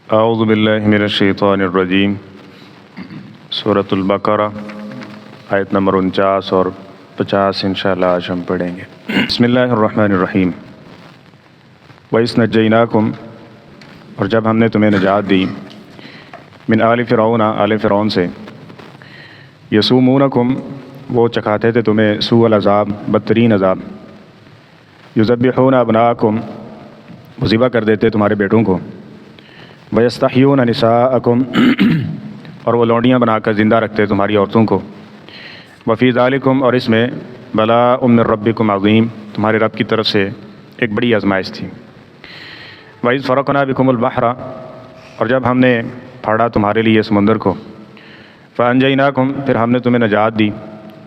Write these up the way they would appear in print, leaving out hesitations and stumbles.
اعوذ باللہ من الشیطان الرجیم۔ سورۃ البقرہ آیت نمبر 49 اور 50 انشاءاللہ آج ہم پڑھیں گے۔ بسم اللہ الرحمن الرحیم۔ وَإِذْ نَجَّيْنَاكُمْ، اور جب ہم نے تمہیں نجات دی، من آل فرعون، آل فرعون سے، یسومونکم، وہ چکھاتے تھے تمہیں سوء العذاب، بدترین عذاب، یذبحون ابناءکم، وہ ذبح کر دیتے تمہارے بیٹوں کو، وَيَسْتَحْيُونَ نِسَاءَكُمْ، اور وہ لونڈیاں بنا کر زندہ رکھتے تمہاری عورتوں کو، وَفِي ذَلِكُمْ، اور اس میں بَلَاءٌ مِّن رَبِّكُمْ عظیم، تمہارے رب کی طرف سے ایک بڑی آزمائش تھی۔ وَإِذْ فَرَقْنَا بِكُمُ الْبَحْرَ، اور جب ہم نے پھاڑا تمہارے لیے سمندر کو، فَأَنْجَيْنَاكُمْ، پھر ہم نے تمہیں نجات دی،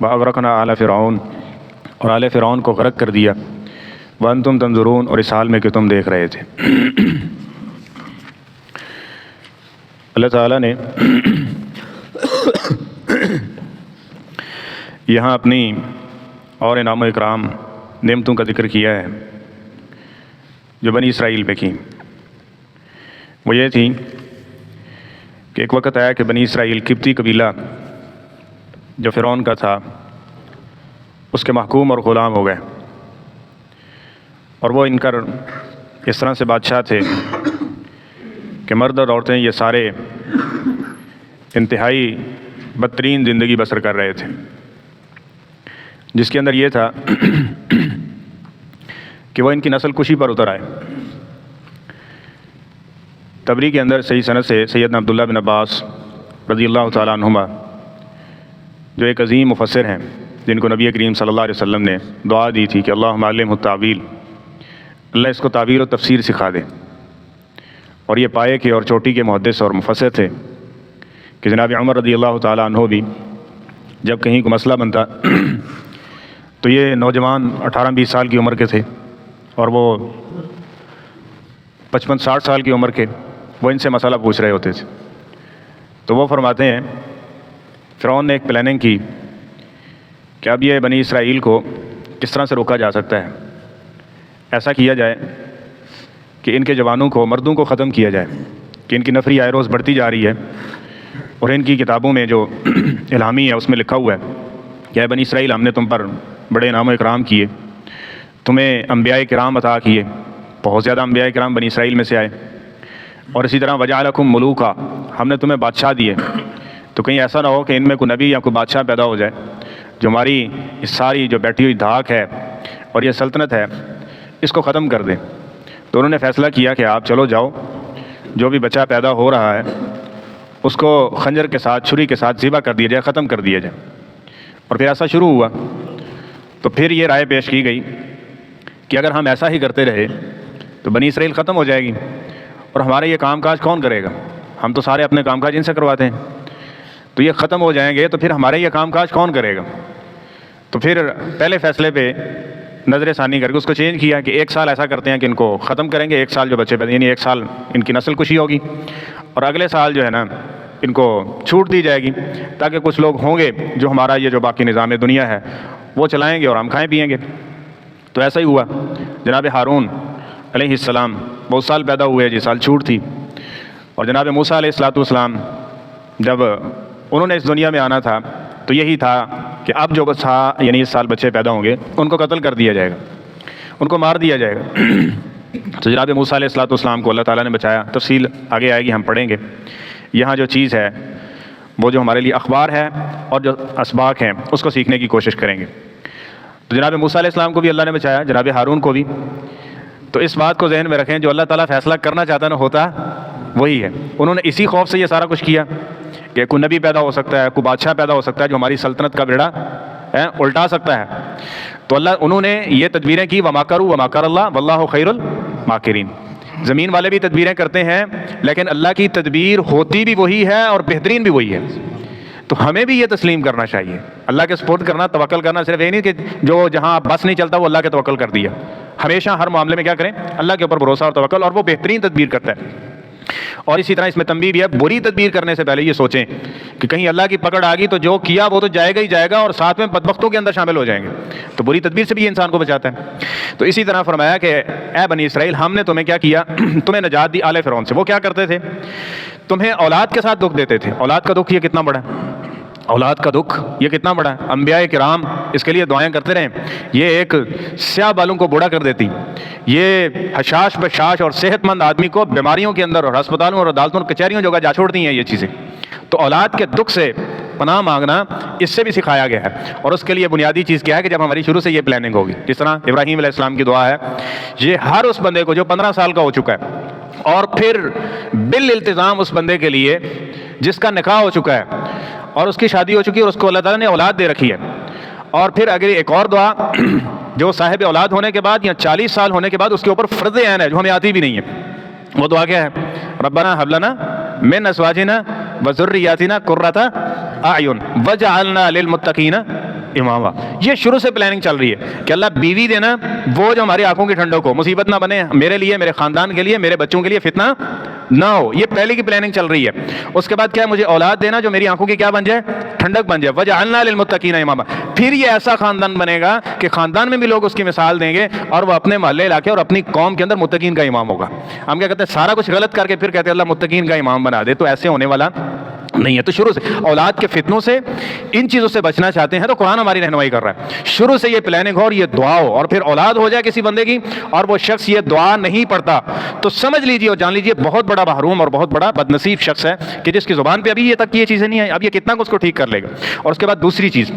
وَأَغْرَقْنَا آلَ فِرْعَوْنَ، اور آل فرعون کو غرق کر دیا، وَأَنْتُمْ تَنْظُرُونَ، اور اس حال میں کہ تم دیکھ رہے تھے۔ اللہ تعالیٰ نے یہاں اپنی اور انعام و اکرام نعمتوں کا ذکر کیا ہے جو بنی اسرائیل پہ کی۔ وہ یہ تھی کہ ایک وقت آیا کہ بنی اسرائیل قبطی قبیلہ جو فرعون کا تھا اس کے محکوم اور غلام ہو گئے، اور وہ ان کر اس طرح سے بادشاہ تھے کہ مرد اور عورتیں یہ سارے انتہائی بدترین زندگی بسر کر رہے تھے، جس کے اندر یہ تھا کہ وہ ان کی نسل کشی پر اتر آئے۔ تبری کے اندر صحیح سند سے سیدنا عبداللہ بن عباس رضی اللہ تعالیٰ عنہما، جو ایک عظیم مفسر ہیں جن کو نبی کریم صلی اللہ علیہ وسلم نے دعا دی تھی کہ اللہم علمہ التاویل، اللہ اس کو تعبیر و تفسیر سکھا دے، اور یہ پائے کے اور چوٹی کے محدث اور مفسر تھے کہ جناب عمر رضی اللہ تعالیٰ عنہ بھی جب کہیں کو مسئلہ بنتا تو یہ نوجوان 18-20 سال کی عمر کے تھے، اور وہ 55-60 سال کی عمر کے، وہ ان سے مسئلہ پوچھ رہے ہوتے تھے۔ تو وہ فرماتے ہیں فرعون نے ایک پلاننگ کی کہ اب یہ بنی اسرائیل کو کس طرح سے روکا جا سکتا ہے، ایسا کیا جائے کہ ان کے جوانوں کو، مردوں کو ختم کیا جائے، کہ ان کی نفری آئے روز بڑھتی جا رہی ہے، اور ان کی کتابوں میں جو الہامی ہے اس میں لکھا ہوا ہے کہ اے بنی اسرائیل، ہم نے تم پر بڑے انعام و اکرام کیے، تمہیں انبیاء کرام عطا کیے، بہت زیادہ انبیاء کرام بنی اسرائیل میں سے آئے، اور اسی طرح وجعلکم ملوکا، ہم نے تمہیں بادشاہ دیے، تو کہیں ایسا نہ ہو کہ ان میں کوئی نبی یا کوئی بادشاہ پیدا ہو جائے جو ہماری اس ساری جو بیٹھی ہوئی دھاک ہے اور یہ سلطنت ہے اس کو ختم کر دے۔ تو انہوں نے فیصلہ کیا کہ آپ چلو جاؤ، جو بھی بچہ پیدا ہو رہا ہے اس کو خنجر کے ساتھ، چھری کے ساتھ ذبح کر دیا جائے، ختم کر دیا جائے۔ اور پھر ایسا شروع ہوا، تو پھر یہ رائے پیش کی گئی کہ اگر ہم ایسا ہی کرتے رہے تو بنی اسرائیل ختم ہو جائے گی، اور ہمارے یہ کام کاج کون کرے گا؟ ہم تو سارے اپنے کام کاج ان سے کرواتے ہیں، تو یہ ختم ہو جائیں گے تو پھر ہمارے یہ کام کاج کون کرے گا؟ تو پھر پہلے فیصلے پہ نظر ثانی کر کے اس کو چینج کیا کہ 1 سال ایسا کرتے ہیں کہ ان کو ختم کریں گے، 1 سال جو بچے پیدا، یعنی 1 سال ان کی نسل کشی ہوگی، اور اگلے سال جو ہے نا ان کو چھوٹ دی جائے گی، تاکہ کچھ لوگ ہوں گے جو ہمارا یہ جو باقی نظام دنیا ہے وہ چلائیں گے اور ہم کھائیں پیئیں گے۔ تو ایسا ہی ہوا۔ جناب ہارون علیہ السلام بہت سال پیدا ہوئے، جس سال چھوٹ تھی، اور جناب موسیٰ علیہ السلام جب انہوں نے اس دنیا میں آنا تھا تو یہی تھا کہ اب جو بچہ، یعنی اس سال بچے پیدا ہوں گے ان کو قتل کر دیا جائے گا، ان کو مار دیا جائے گا۔ تو جناب موسیٰ علیہ السلام کو اللہ تعالیٰ نے بچایا، تفصیل آگے آئے گی، ہم پڑھیں گے۔ یہاں جو چیز ہے وہ جو ہمارے لیے اخبار ہے اور جو اسباق ہیں اس کو سیکھنے کی کوشش کریں گے۔ تو جناب موسیٰ علیہ السلام کو بھی اللہ نے بچایا، جناب ہارون کو بھی۔ تو اس بات کو ذہن میں رکھیں، جو اللہ تعالیٰ فیصلہ کرنا چاہتا نہ ہوتا وہی ہے۔ انہوں نے اسی خوف سے یہ سارا کچھ کیا کہ کوئی نبی پیدا ہو سکتا ہے، کوئی بادشاہ پیدا ہو سکتا ہے جو ہماری سلطنت کا بیڑا الٹا سکتا ہے۔ تو انہوں نے یہ تدبیریں کی، وَمَكَرُوا وَمَكَرَ اللَّهُ وَاللَّهُ خَيْرُ الْمَاكِرِينَ۔ زمین والے بھی تدبیریں کرتے ہیں، لیکن اللہ کی تدبیر ہوتی بھی وہی ہے اور بہترین بھی وہی ہے۔ تو ہمیں بھی یہ تسلیم کرنا چاہیے، اللہ کے سپرد کرنا، توکل کرنا، صرف یہ نہیں کہ جو جہاں بس نہیں چلتا وہ اللہ کے توکل کر دیا۔ ہمیشہ ہر معاملے میں کیا کریں؟ اللہ کے اوپر بھروسہ اور توکل، اور وہ بہترین تدبیر کرتا ہے۔ اور اسی طرح اس میں تنبیہ بھی ہے، بری تدبیر کرنے سے پہلے یہ سوچیں کہ کہیں اللہ کی پکڑ آ گئی تو جو کیا وہ تو جائے گا ہی جائے گا، اور ساتھ میں بدبختوں کے اندر شامل ہو جائیں گے. تو بری تدبیر سے بھی یہ انسان کو بچاتا ہے. تو اسی طرح فرمایا کہ اے بنی اسرائیل، ہم نے تمہیں کیا کیا؟ تمہیں نجات دی آل فرعون سے. وہ کیا کرتے تھے؟ تمہیں اولاد کے ساتھ دکھ دیتے تھے. اولاد کا دکھ یہ کتنا بڑا ہے، اولاد کا دکھ یہ کتنا بڑا ہے. انبیاء کرام اس کے لیے دعائیں کرتے رہے. یہ ایک سیاہ بالوں کو بوڑھا کر دیتی، یہ حشاش بشاش اور صحت مند آدمی کو بیماریوں کے اندر اور ہسپتالوں اور عدالتوں اور کچہریوں جگہ جا چھوڑتی ہیں یہ چیزیں. تو اولاد کے دکھ سے پناہ مانگنا اس سے بھی سکھایا گیا ہے. اور اس کے لیے بنیادی چیز کیا ہے کہ جب ہماری شروع سے یہ پلاننگ ہوگی، جس طرح ابراہیم علیہ السلام کی دعا ہے، یہ ہر اس بندے کو جو 15 سال کا ہو چکا ہے اور پھر بالالتزام اس بندے کے لیے جس کا نکاح ہو چکا ہے اور اس کی شادی ہو چکی ہے اور اس کو اللہ تعالیٰ نے اولاد دے رکھی ہے، اور پھر اگر ایک اور دعا جو صاحب اولاد ہونے کے بعد یا 40 سال ہونے کے بعد اس کے اوپر فرض عین ہے جو ہمیں آتی بھی نہیں ہے. وہ دعا کیا ہے؟ ربنا هب لنا من ازواجنا وذرياتنا قرة اعین وجعلنا للمتقین اماما. یہ شروع سے پلاننگ چل رہی ہے کہ اللہ بیوی دینا وہ جو ہماری آنکھوں کی ٹھنڈک ہو، مصیبت نہ بنے میرے لیے، میرے خاندان کے لیے، میرے بچوں کے لیے فتنہ نہ ہو. یہ پہلے کی پلاننگ چل رہی ہے. اس کے بعد کیا ہے؟ مجھے اولاد دینا جو میری آنکھوں کی کیا بن جائے؟ ٹھنڈک بن جائے. وجعلنا للمتقین اماما. پھر یہ ایسا خاندان بنے گا کہ خاندان میں بھی لوگ اس کی مثال دیں گے اور وہ اپنے محلے علاقے اور اپنی قوم کے اندر متقین کا امام ہوگا. ہم کیا کہتے ہیں؟ سارا کچھ غلط کر کے پھر کہتے ہیں اللہ متقین کا امام بنا دے. تو ایسے ہونے والا نہیں ہے. تو شروع سے اولاد کے فتنوں سے، ان چیزوں سے بچنا چاہتے ہیں تو قرآن ہماری رہنمائی کر رہا ہے. شروع سے یہ پلاننگ ہو اور یہ دعا ہو، اور پھر اولاد ہو جائے کسی بندے کی اور وہ شخص یہ دعا نہیں پڑھتا تو سمجھ لیجیے اور جان لیجیے بہت بڑا محروم اور بہت بڑا بدنصیب شخص ہے کہ جس کی زبان پہ ابھی یہ تک یہ چیزیں نہیں آئی. اب یہ کتنا اس کو ٹھیک کر لے گا. اور اس کے بعد دوسری چیز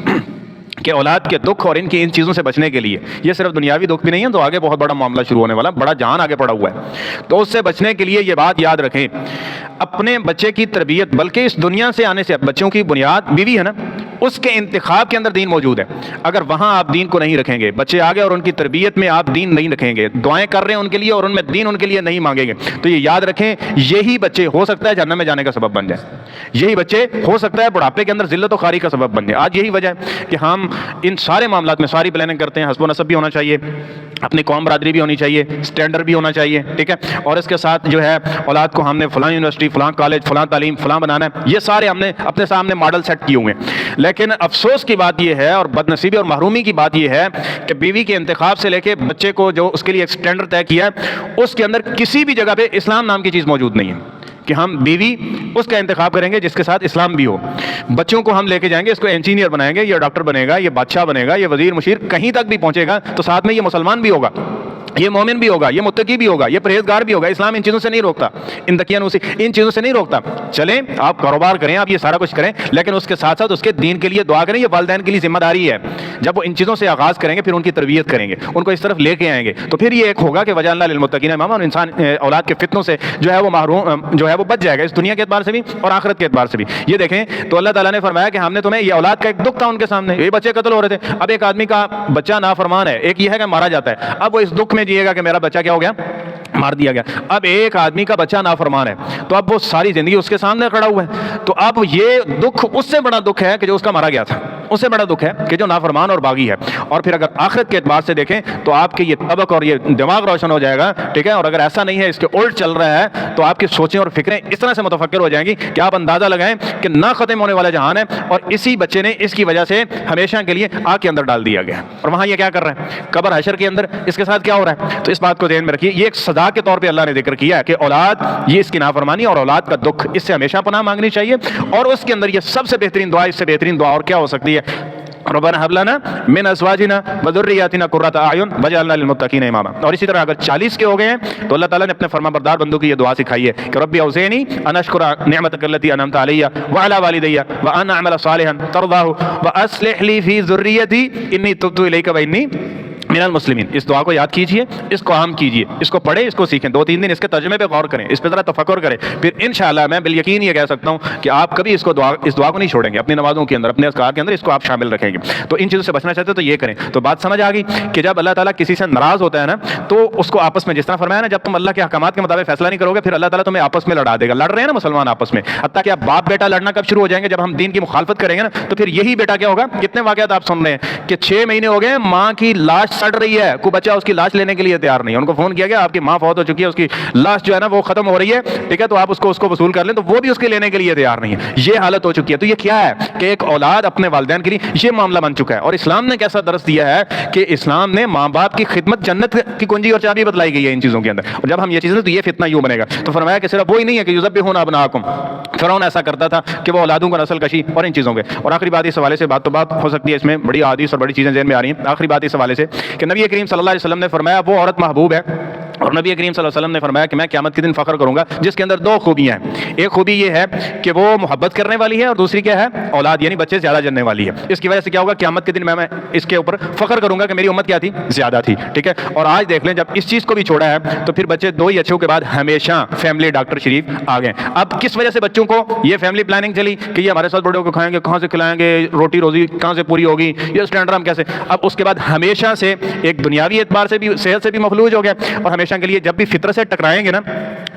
کہ اولاد کے دکھ اور ان چیزوں سے بچنے کے لیے، یہ صرف دنیاوی دکھ بھی نہیں ہے، تو آگے بہت بڑا معاملہ شروع ہونے والا، بڑا جہان آگے پڑا ہوا ہے. تو اس سے بچنے کے لیے یہ بات یاد رکھیں، اپنے بچے کی تربیت، بلکہ اس دنیا سے آنے سے بچوں کی بنیاد بیوی ہے نا، اس کے انتخاب کے اندر دین موجود ہے. اگر وہاں آپ دین کو نہیں رکھیں گے، بچے آگے اور ان کی تربیت میں آپ دین نہیں رکھیں گے، دعائیں کر رہے ہیں ان کے لیے اور ان میں دین ان کے لیے نہیں مانگیں گے، تو یہ یاد رکھیں یہی بچے ہو سکتا ہے جہنم میں جانے کا سبب بن جائے. یہی بچے ہو سکتا ہے بڑھاپے کے اندر ذلت و خواری کا سبب بن جائے. آج یہی وجہ ہے کہ ہم ان سارے معاملات میں ساری پلاننگ کرتے ہیں. حسب و نسب بھی ہونا چاہیے، اپنی قوم برادری بھی ہونی چاہیے، اسٹینڈرڈ بھی ہونا چاہیے، ٹھیک ہے. اور اس کے ساتھ جو ہے اولاد کو ہم نے فلاں یونیورسٹی، فلاں کالج، فلاں تعلیم، فلاں بنانا ہے، یہ سارے ہم نے اپنے سامنے ماڈل سیٹ کیے ہوئے ہیں. لیکن افسوس کی بات یہ ہے اور بدنصیبی اور محرومی کی بات یہ ہے کہ بیوی کے انتخاب سے لے کے بچے کو جو اس کے لیے ایک اسٹینڈرڈ طے کیا ہے، اس کے اندر کسی بھی جگہ پہ اسلام نام کی چیز موجود نہیں ہے کہ ہم بیوی اس کا انتخاب کریں گے جس کے ساتھ اسلام بھی ہو. بچوں کو ہم لے کے جائیں گے، اس کو انجینئر بنائیں گے، یہ ڈاکٹر بنے گا، یہ بادشاہ بنے گا، یہ وزیر مشیر، کہیں تک بھی پہنچے گا تو ساتھ میں یہ مسلمان بھی ہوگا، یہ مومن بھی ہوگا، یہ متقی بھی ہوگا، یہ پرہیزگار بھی ہوگا. اسلام ان چیزوں سے نہیں روکتا، ان دقیانوسی ان چیزوں سے نہیں روکتا. چلیں آپ کاروبار کریں، آپ یہ سارا کچھ کریں، لیکن اس کے ساتھ ساتھ اس کے دین کے لیے دعا کریں. یہ والدین کے لیے ذمہ داری ہے. جب وہ ان چیزوں سے آغاز کریں گے پھر ان کی تربیت کریں گے، ان کو اس طرف لے کے آئیں گے، تو پھر یہ ایک ہوگا کہ وجعلنا للمتقین اماما، اور انسان اولاد کے فتنوں سے جو ہے وہ محروم جو ہے وہ بچ جائے گا، اس دنیا کے اعتبار سے بھی اور آخرت کے اعتبار سے بھی. یہ دیکھیں تو اللہ تعالیٰ نے فرمایا کہ ہم نے تمہیں، یہ اولاد کا ایک دکھ تھا ان کے سامنے، یہ بچے قتل ہو رہے تھے. اب ایک آدمی کا بچہ نافرمان ہے، ایک یہ ہے کہ مارا جاتا ہے، اب وہ اس دکھ میں جیے گا کہ میرا بچہ کیا ہو گیا؟ مار دیا گیا. اب ایک آدمی کا بچہ نافرمان ہے تو اب وہ ساری زندگی اس کے سامنے کھڑا ہوا ہے، تو اب یہ دکھ اس سے بڑا دکھ ہے کہ جو اس کا مارا گیا تھا، اس سے بڑا دکھ ہے کہ جو نافرمان اور باغی ہے. اور پھر اگر آخرت کے اعتبار سے دیکھیں تو آپ کے یہ طبق اور یہ دماغ روشن ہو جائے گا، ٹھیک ہے. اور اگر ایسا نہیں ہے، اس کے الٹ چل رہا ہے، تو آپ کی سوچیں اور فکریں اس طرح سے متفکر ہو جائیں گی کہ آپ اندازہ لگائیں کہ نہ ختم ہونے والا جہان ہے اور اسی بچے نے اس کی وجہ سے ہمیشہ کے لیے آگ کے اندر ڈال دیا گیا. اور وہاں یہ کیا کر رہا ہے؟ قبر حشر کے اندر اس کے ساتھ کیا ہو رہا ہے؟ تو اس بات کو ذہن میں رکھیے. یہ ایک سزا کے طور پہ اللہ نے ذکر کیا ہے کہ اولاد، یہ اس کی نافرمانی اور اولاد کا دکھ، اس سے ہمیشہ پناہ مانگنی چاہیے. اور اس کے اندر یہ سب سے بہترین دعا، اس سے بہترین دعا اور کیا ہو سکتی ہے؟ ربنا هب لنا من ازواجنا وذرياتنا قرة اعین وجعلنا للمتقین اماما. اور اسی طرح اگر 40 کے ہو گئے ہیں تو اللہ تعالیٰ نے اپنے فرما بردار بندوں کی یہ دعا سکھائی ہے کہ ربی اوزعنی ان اشکر نعمتک التي انعمت علی وعلی والدی وان اعمل صالحا ترضاه واصلح لي في ذریتی انی تبت الیک وانی من المسلمین. اس دعا کو یاد کیجئے، اس کو عام کیجئے، اس کو پڑھیں، اس کو سیکھیں، 2-3 دن اس کے ترجمے پہ غور کریں، اس پہ ذرا تفکر کریں، پھر انشاءاللہ میں بالیقین یہ کہہ سکتا ہوں کہ آپ کبھی اس دعا کو نہیں چھوڑیں گے. اپنی نمازوں کے اندر، اپنے اذکار کے اندر اس کو آپ شامل رکھیں گے. تو ان چیزوں سے بچنا چاہتے ہیں تو یہ کریں. تو بات سمجھ آ گئی کہ جب اللہ تعالیٰ کسی سے ناراض ہوتا ہے نا تو اس کو آپس میں، جس طرح فرمایا نا، جب تم اللہ کے احکامات کے مطابق فیصلہ نہیں کرو گے پھر اللہ تعالیٰ تمہیں آپس میں لڑا دے گا. لڑ رہے ہیں نا مسلمان آپس میں، حتیٰ کہ اب باپ بیٹا لڑنا کب شروع ہو جائیں گے؟ جب ہم دین کی مخالفت کریں گے نا، تو پھر یہی بیٹا کیا ہوگا؟ کتنے واقعات آپ سن رہے ہیں کہ 6 مہینے ہو گئے ماں کی لاش سڑ رہی ہے, کوئی بچہ اس کی لاش لینے کے لیے تیار نہیں ہے, ان کو فون کیا گیا آپ کی ماں فوت ہو چکی ہے, اس کی لاش جو ہے نا وہ ختم ہو رہی ہے, ٹھیک ہے, تو آپ اس کو وصول کر لیں, تو وہ بھی اس کے لینے کے لیے تیار نہیں ہے. یہ حالت ہو چکی ہے. تو یہ کیا ہے کہ ایک اولاد اپنے والدین کے لیے یہ معاملہ بن چکا ہے. اور اسلام نے کیسا درس دیا ہے کہ اسلام نے ماں باپ کی خدمت جنت کی کنجی اور چابی بتلائی گئی ہے ان چیزوں کے اندر. اور جب ہم یہ چیزیں تو یہ فتنہ یوں بنے گا. تو فرمایا کہ صرف وہی نہیں ہے کہ یذبحون ابناءکم, فرعون ایسا کرتا تھا کہ وہ اولادوں کو نسل کشی اور ان چیزوں کے. اور آخری بات اس حوالے سے بات ہو سکتی ہے, اس میں بڑی احادیث اور بڑی چیزیں ذہن میں آ رہی ہیں. آخری بات اس حوالے سے کہ نبی کریم صلی اللہ علیہ وسلم نے فرمایا وہ عورت محبوب ہے, اور نبی کریم صلی اللہ علیہ وسلم نے فرمایا کہ میں قیامت کے دن فخر کروں گا جس کے اندر دو خوبیاں ہیں. ایک خوبی یہ ہے کہ وہ محبت کرنے والی ہے, اور دوسری کیا ہے, اولاد یعنی بچے زیادہ جننے والی ہے. اس کی وجہ سے کیا ہوگا, قیامت کے دن میں اس کے اوپر فخر کروں گا کہ میری امت کیا تھی, زیادہ تھی. ٹھیک ہے, اور آج دیکھ لیں جب اس چیز کو بھی چھوڑا ہے تو پھر بچے دو ہی اچھوں کے بعد ہمیشہ فیملی ڈاکٹر شریف آ گئے. اب کس وجہ سے بچوں کو یہ فیملی پلاننگ چلی کہ یہ ہمارے ساتھ بڑوں کو کھائیں گے, کہاں سے کھلائیں گے, روٹی روزی کہاں سے پوری ہوگی, یہ اسٹینڈرڈ ہم کیسے. اب اس کے بعد ہمیشہ سے ایک دنیاوی اعتبار سے بھی صحت سے بھی مفلوج ہو گیا, اور ہمیشہ کے لیے جب بھی فطرت سے ٹکرائیں گے نا,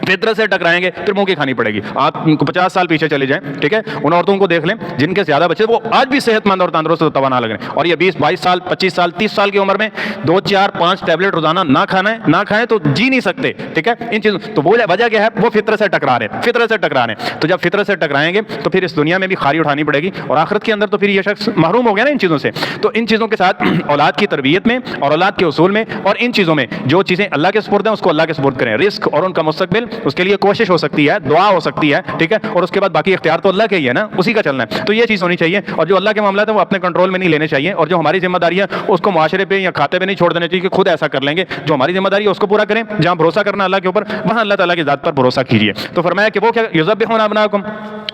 فطرت سے ٹکرائیں گے پھر منہ کی کھانی پڑے گی. آپ 50 سال پیچھے چلے جائیں, ٹھیک ہے, ان عورتوں کو دیکھ لیں جن کے زیادہ بچے وہ آج بھی صحت مند اور تندرست و توانا لگ رہے ہیں, اور یہ 20-22 سال 25 سال 30 سال کی عمر میں 2-4-5 ٹیبلٹ روزانہ نہ کھائیں تو جی نہیں سکتے. ٹھیک ہے, ان چیزوں تو وہ وجہ کیا ہے, وہ فطرت سے ٹکرا رہے ہیں, فطرت سے ٹکرا رہے ہیں. تو جب فطرت سے ٹکرائیں گے تو پھر اس دنیا میں بھی خاری اٹھانی پڑے گی, اور آخرت کے اندر تو پھر یہ شخص محروم ہو گیا نا ان چیزوں سے. تو ان چیزوں کے ساتھ اولاد کی تربیت میں اور اولاد کے اصول میں اور ان چیزوں میں جو چیزیں اللہ کے سپرد ہیں اس کو اللہ کے سپرد کریں. رزق اور ان کا مستقبل, اس کے لیے کوشش ہو سکتی ہے, دعا ہو سکتی ہے, ٹھیک ہے, اور اس کے بعد باقی اختیار تو اللہ کے ہی ہے نا, اسی کا چلنا ہے. تو یہ چیز ہونی چاہیے, اور جو اللہ کے معاملات ہیں وہ اپنے کنٹرول میں نہیں لینے چاہیے, اور جو ہماری ذمہ داری ہے اس کو معاشرے پہ یا کھاتے پہ نہیں چھوڑ دینا چاہیے کہ خود ایسا کر لیں گے. جو ہماری ذمہ داری ہے اس کو پورا کریں, جہاں بھروسہ کرنا اللہ کے اوپر وہاں اللہ تعالیٰ کی ذات پر بھروسہ کیجیے. تو فرمایا کہ وہ کیا, یذبحون ابناءکم,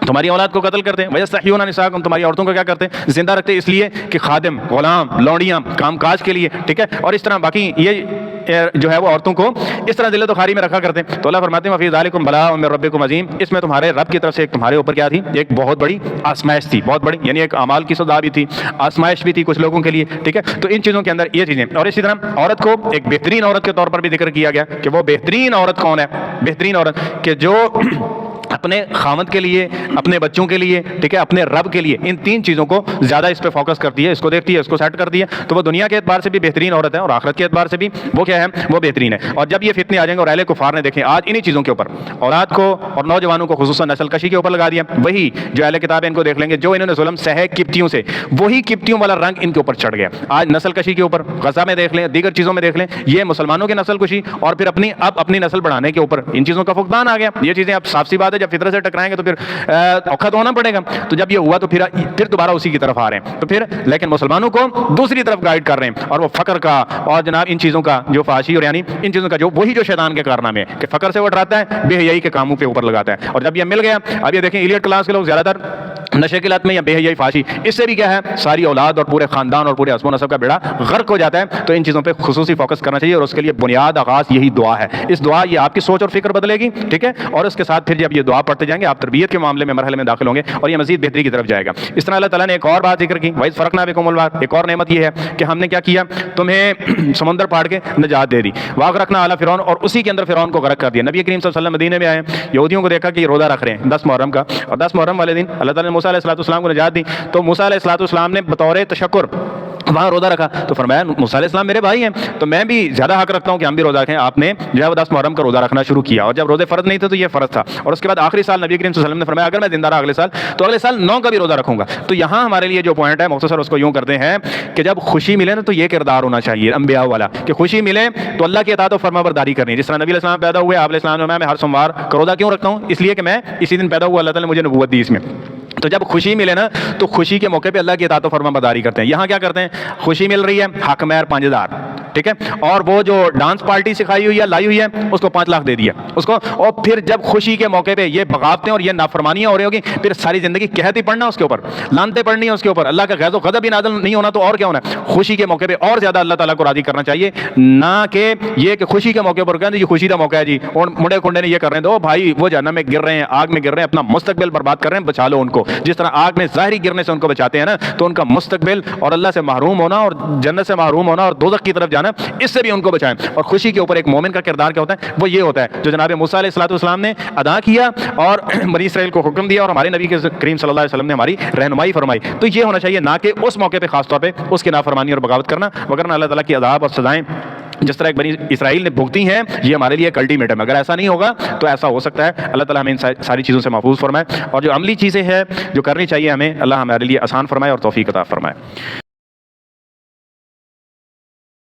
تمہاری اولاد کو قتل کرتے ہیں, ویستحیون نساءکم, تمہاری عورتوں کو کیا کرتے ہیں, زندہ رکھتے, اس لیے کہ خادم, غلام, لونڈیاں, کام کاج کے لیے, ٹھیک ہے, اور اس طرح باقی یہ جو ہے وہ عورتوں کو اس طرح ذلت و خواری میں رکھا کرتے ہیں. تو اللہ فرماتے ہیں وفی ذالکم بلاء من ربکم عظیم, اس میں تمہارے رب کی طرف سے ایک تمہارے اوپر کیا تھی, ایک بہت بڑی آزمائش تھی, بہت بڑی, یعنی ایک اعمال کی سزا بھی تھی, آزمائش بھی تھی کچھ لوگوں کے لیے. ٹھیک ہے, تو ان چیزوں کے اندر یہ چیزیں. اور اسی طرح عورت کو ایک بہترین عورت کے طور پر بھی ذکر کیا گیا کہ وہ بہترین عورت کون ہے, بہترین عورت کہ جو اپنے خامد کے لیے, اپنے بچوں کے لیے, ٹھیک ہے, اپنے رب کے لیے, ان تین چیزوں کو زیادہ اس پہ فوکس کرتی ہے, اس کو دیکھتی ہے, اس کو سیٹ کرتی ہے. تو وہ دنیا کے اعتبار سے بھی بہترین عورت ہے, اور آخرت کے اعتبار سے بھی وہ کیا ہے, وہ بہترین ہے. اور جب یہ فتنے آ جائیں گے, اور اہل کفار نے دیکھیں آج انہی چیزوں کے اوپر اولاد کو اور نوجوانوں کو خصوصاً نسل کشی کے اوپر لگا دیا, وہی جو اہل کتاب ہے ان کو دیکھ لیں گے جو انہوں نے ظلم سہے کپتیوں سے, وہی کپتیوں والا رنگ ان کے اوپر چڑھ گیا. آج نسل کشی کے اوپر غزہ میں دیکھ لیں, دیگر چیزوں میں دیکھ لیں, یہ مسلمانوں کی نسل کشی اور پھر اپنی نسل بڑھانے کے اوپر ان چیزوں کا فقدان آ گیا. یہ چیزیں اب صاف سی بات ہے, جب فطرت سے ٹکرائیں گے تو پھر اوکھا تو ہونا پڑے گا. تو جب یہ ہوا تو پھر دوبارہ اسی کی طرف آ رہے ہیں. تو پھر لیکن مسلمانوں کو دوسری طرف گائیڈ کر رہے ہیں, اور وہ فقر کا اور جناب ان چیزوں کا جو فحاشی, اور یعنی ان چیزوں کا جو وہی جو شیطان کے کارنامے ہیں کہ فقر سے وہ ڈراتا ہے, بے حیائی کے کاموں پہ اوپر لگاتا ہے. اور جب یہ مل گیا, اب یہ دیکھیں ایلیٹ کلاس کے لوگ زیادہ تر نشے کی لت میں یا بے حیائی فحاشی, اس سے بھی کیا ہے ساری اولاد اور پورے خاندان اور پورے حسب و نسب کا بیڑا غرق ہو جاتا ہے. تو ان چیزوں پہ خصوصی فوکس کرنا چاہیے, اور اس کے لیے بنیاد آغاز یہی دعا ہے. اس دعا یہ آپ کی سوچ اور فکر بدلے گی, ٹھیک ہے, اور اس کے ساتھ پھر جب یہ دعا پڑھتے جائیں گے آپ تربیت کے معاملے میں مرحلے میں داخل ہوں گے, اور یہ مزید بہتری کی طرف جائے گا. اس طرح اللہ تعالیٰ نے ایک اور بات ذکر کی, وَإِذْ فَرَقْنَا بِكُمُ الْبَحْرَ, ایک اور نعمت یہ ہے کہ ہم نے کیا کیا, تمہیں سمندر پھاڑ کے نجات دے دی. وَأَغْرَقْنَا آلَ فِرْعَوْنَ, اور اسی کے اندر فرعون کو غرق کر دیا. نبی کریم صلی اللہ علیہ وسلم مدینے میں آئے, یہودیوں کو دیکھا کہ یہ روزہ رکھ رہے ہیں 10 محرم کا, اور 10 محرم والے دن اللہ تعالیٰ نے موسیٰ علیہ السلام کو نجات دی. تو موسیٰ علیہ السلام نے بطور تشکر وہاں روزہ رکھا. تو فرمایا موسیٰ علیہ السلام میرے بھائی ہیں, تو میں بھی زیادہ حق رکھتا ہوں کہ ہم بھی روزہ رکھیں. آپ نے جو ہے وہ 10 محرم کا روزہ رکھنا شروع کیا, اور جب روزے فرض نہیں تھے تو یہ فرض تھا. اور اس کے بعد آخری سال نبی کریم صلی اللہ علیہ وسلم نے فرمایا اگر میں زندہ رہا اگلے سال تو اگلے سال 9 کا بھی روزہ رکھوں گا. تو یہاں ہمارے لیے جو پوائنٹ ہے مختصر اس کو یوں کرتے ہیں کہ جب خوشی ملے نا تو یہ کردار ہونا چاہیے انبیاء والا, کہ خوشی ملے تو اللہ کی اطاعت و فرما برداری کرنی. جس طرح نبی علیہ السلام پیدا ہوئے, آپ علیہ السلام نے میں ہر سوموار کا روزہ کیوں رکھتا ہوں, اس لیے کہ میں اسی دن پیدا ہوا, اللہ تعالیٰ نے مجھے نبوت دی اس میں. تو جب خوشی ملے نا تو خوشی کے موقع پہ اللہ کی اطاعت و فرما برداری کرتے ہیں. یہاں کیا کرتے ہیں, خوشی مل رہی ہے, حق مہر 5000, ٹھیک ہے, اور وہ جو ڈانس پارٹی سکھائی ہوئی ہے لائی ہوئی ہے اس کو 5 لاکھ دے دیا اس کو. اور پھر جب خوشی کے موقع پہ یہ بغاوتیں اور یہ نافرمانیاں ہو رہی ہوگی, پھر ساری زندگی قحط ہی پڑھنا اس کے اوپر, لانتیں پڑھنی ہے اس کے اوپر, اللہ کا غیظ و غضب بھی نازل نہیں ہونا. تو اور کیا ہونا ہے, خوشی کے موقع پہ اور زیادہ اللہ تعالیٰ کو راضی کرنا چاہیے, نہ کہ یہ کہ خوشی کے موقع پر کہتے ہیں یہ خوشی کا موقع ہے جی, اور منڈے کھنڈے نے یہ کر رہے ہیں تو بھائی وہ جہنم میں گر رہے ہیں, آگ میں گر رہے ہیں, اپنا مستقبل برباد کر رہے ہیں, بچا لو ان کو. جس طرح آگ میں ظاہری گرنے سے ان کو بچاتے ہیں نا، تو ان کا مستقبل اور اللہ سے محروم ہونا اور جنت سے محروم ہونا اور دوزخ کی طرف جانا، اس سے بھی ان کو بچائیں۔ اور خوشی کے اوپر ایک مومن کا کردار کیا ہوتا ہے؟ وہ یہ ہوتا ہے جو جناب موسیٰ علیہ السلام نے ادا کیا اور بنی اسرائیل کو حکم دیا، اور ہمارے نبی کے کریم صلی اللہ علیہ وسلم نے ہماری رہنمائی فرمائی۔ تو یہ ہونا چاہیے، نہ کہ اس موقع پہ خاص طور پہ اس کی نافرمانی اور بغاوت کرنا، وگرنہ اللہ تعالیٰ کی عذاب اور سزائیں جس طرح ایک بنی اسرائیل نے بھگتی ہیں، یہ ہمارے لیے ایک الٹیمیٹم ہے۔ اگر ایسا نہیں ہوگا تو ایسا ہو سکتا ہے۔ اللہ تعالیٰ ہمیں ان ساری چیزوں سے محفوظ فرمائے، اور جو عملی چیزیں ہیں جو کرنی چاہیے ہمیں، اللہ ہمارے لیے آسان فرمائے اور توفیق عطا فرمائے۔